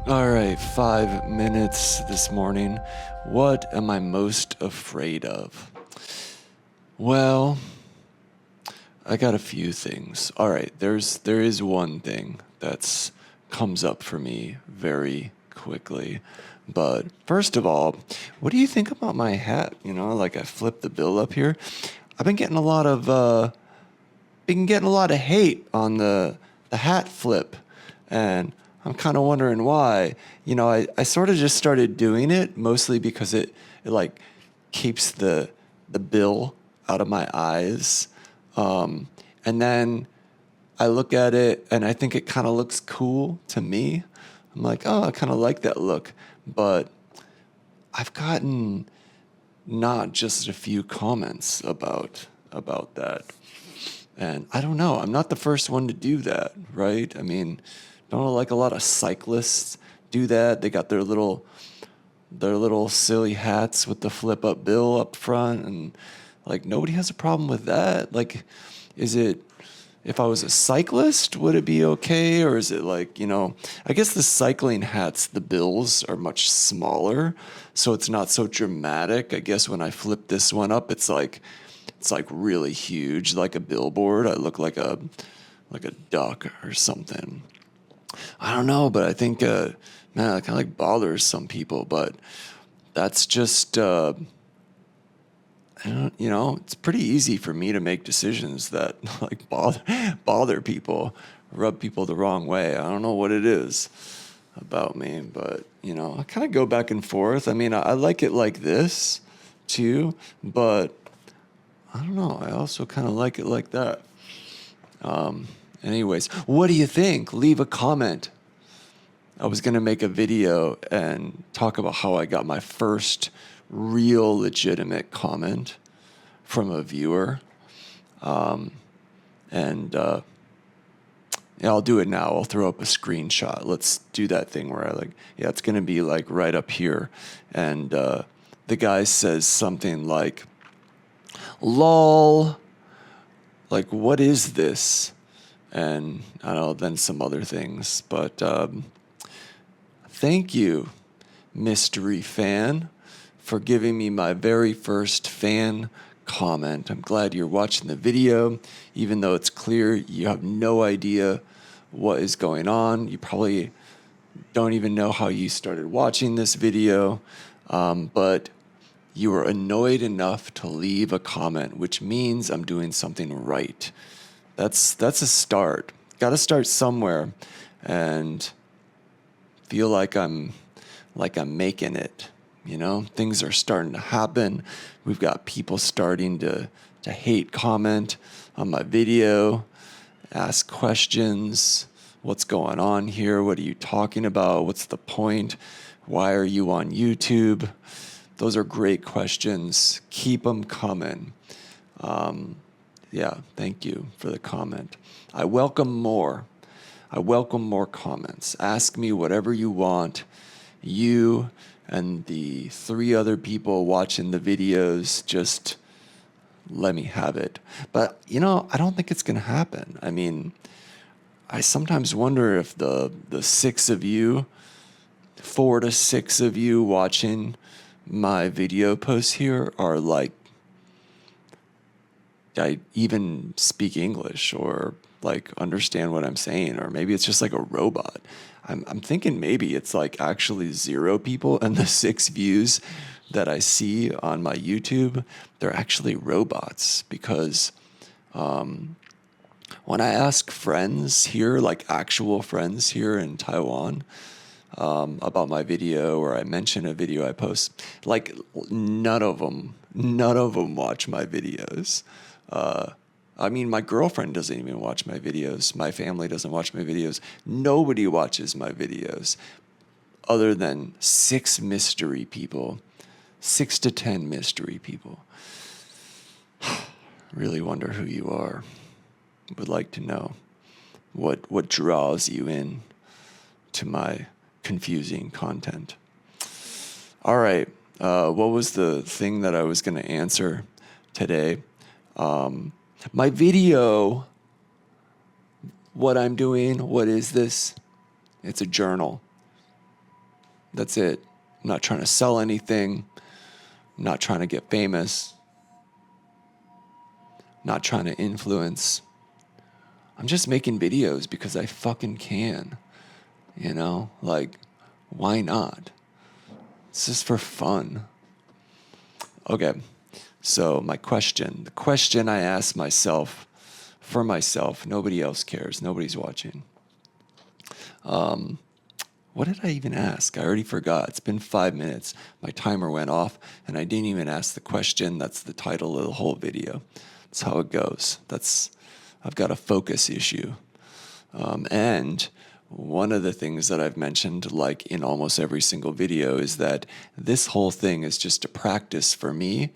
All right, 5 minutes this morning. What am I most afraid of? Well, I got a few things. All right, there is one thing that's comes up for me very quickly. But first of all, what do you think about my hat? Like I flipped the bill up here. I've been getting a lot of hate on the hat flip, and I'm kind of wondering why. I sort of just started doing it mostly because it like keeps the bill out of my eyes, and then I look at it and I think it kind of looks cool to me. I'm like, oh, I kind of like that look, but I've gotten not just a few comments about that. And I don't know. I'm not the first one to do that, right? I mean, don't like a lot of cyclists do that. They got their little silly hats with the flip up bill up front, and like nobody has a problem with that. Like, is it if I was a cyclist, would it be okay? Or is it like, I guess the cycling hats, the bills are much smaller, so it's not so dramatic. I guess when I flip this one up, it's like really huge, like a billboard. I look like a duck or something. I don't know, but I think man, it kind of like bothers some people, but that's just I don't, it's pretty easy for me to make decisions that like bother people, rub people the wrong way. I don't know what it is about me, but I kind of go back and forth. I mean, I like it like this too, but I don't know. I also kind of like it like that. Anyways, what do you think? Leave a comment. I was going to make a video and talk about how I got my first real legitimate comment from a viewer. And yeah, I'll do it now. I'll throw up a screenshot. Let's do that thing where it's going to be like right up here. And the guy says something like, lol, like, what is this? And I don't know, then some other things. But thank you, mystery fan, for giving me my very first fan comment. I'm glad you're watching the video, even though it's clear you have no idea what is going on. You probably don't even know how you started watching this video, but you were annoyed enough to leave a comment, which means I'm doing something right. That's a start. Got to start somewhere, and feel like I'm making it. Things are starting to happen. We've got people starting to hate comment on my video, ask questions. What's going on here? What are you talking about? What's the point? Why are you on YouTube? Those are great questions. Keep them coming. Yeah, thank you for the comment. I welcome more. I welcome more comments. Ask me whatever you want. You and the 3 other people watching the videos, just let me have it. But, I don't think it's going to happen. I mean, I sometimes wonder if the 6 of you, 4 to 6 of you watching my video posts here are like, I even speak English or like understand what I'm saying, or maybe it's just like a robot. I'm thinking maybe it's like actually 0 people, and the 6 views that I see on my YouTube, they're actually robots. Because when I ask friends here, like actual friends here in Taiwan, about my video, or I mention a video I post, like none of them watch my videos. I mean, my girlfriend doesn't even watch my videos. My family doesn't watch my videos. Nobody watches my videos other than 6 mystery people, 6 to 10 mystery people. Really wonder who you are. Would like to know what draws you in to my confusing content. All right. What was the thing that I was going to answer today? My video, what I'm doing, what is this? It's a journal. That's it. I'm not trying to sell anything. I'm not trying to get famous. I'm not trying to influence. I'm just making videos because I fucking can. You know, like, why not? It's just for fun. Okay, so the question I ask myself, for myself, nobody else cares, nobody's watching. What did I even ask? I already forgot. It's been 5 minutes. My timer went off, and I didn't even ask the question. That's the title of the whole video. That's how it goes. I've got a focus issue. And one of the things that I've mentioned, like in almost every single video, is that this whole thing is just a practice for me.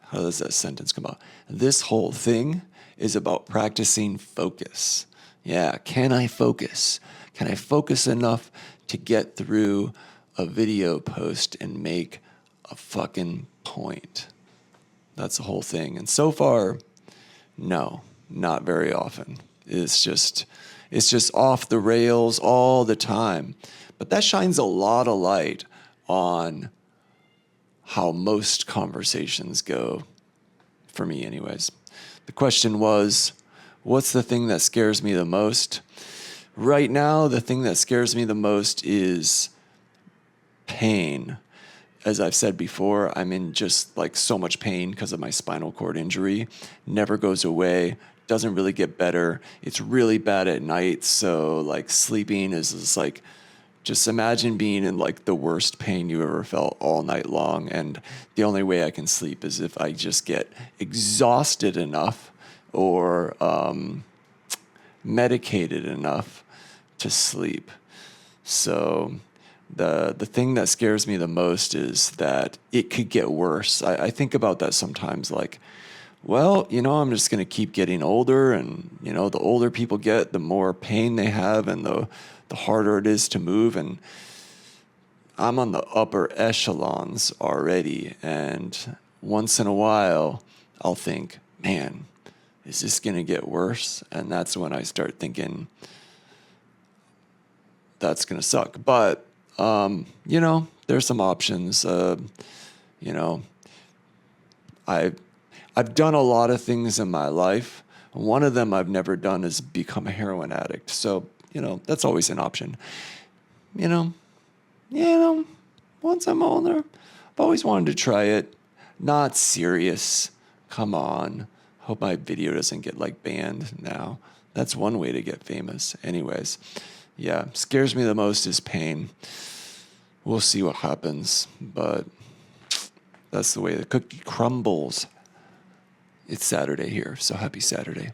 How does that sentence come out? This whole thing is about practicing focus. Yeah, can I focus? Can I focus enough to get through a video post and make a fucking point? That's the whole thing. And so far, no, not very often. It's just off the rails all the time. But that shines a lot of light on how most conversations go, for me anyways. The question was, what's the thing that scares me the most? Right now, the thing that scares me the most is pain. As I've said before, I'm in just like so much pain because of my spinal cord injury. Never goes away, doesn't really get better. It's really bad at night, so like sleeping is just like, just imagine being in like the worst pain you ever felt all night long. And the only way I can sleep is if I just get exhausted enough or medicated enough to sleep. So the thing that scares me the most is that it could get worse. I think about that sometimes, like, well, I'm just going to keep getting older, and, the older people get, the more pain they have, and the harder it is to move. And I'm on the upper echelons already. And once in a while, I'll think, man, is this going to get worse? And that's when I start thinking that's going to suck. But, there's some options. I've done a lot of things in my life. One of them I've never done is become a heroin addict. So, that's always an option. Once I'm older, I've always wanted to try it. Not serious. Come on. Hope my video doesn't get like banned now. That's one way to get famous. Anyways, yeah, scares me the most is pain. We'll see what happens, but that's the way the cookie crumbles. It's Saturday here, so happy Saturday.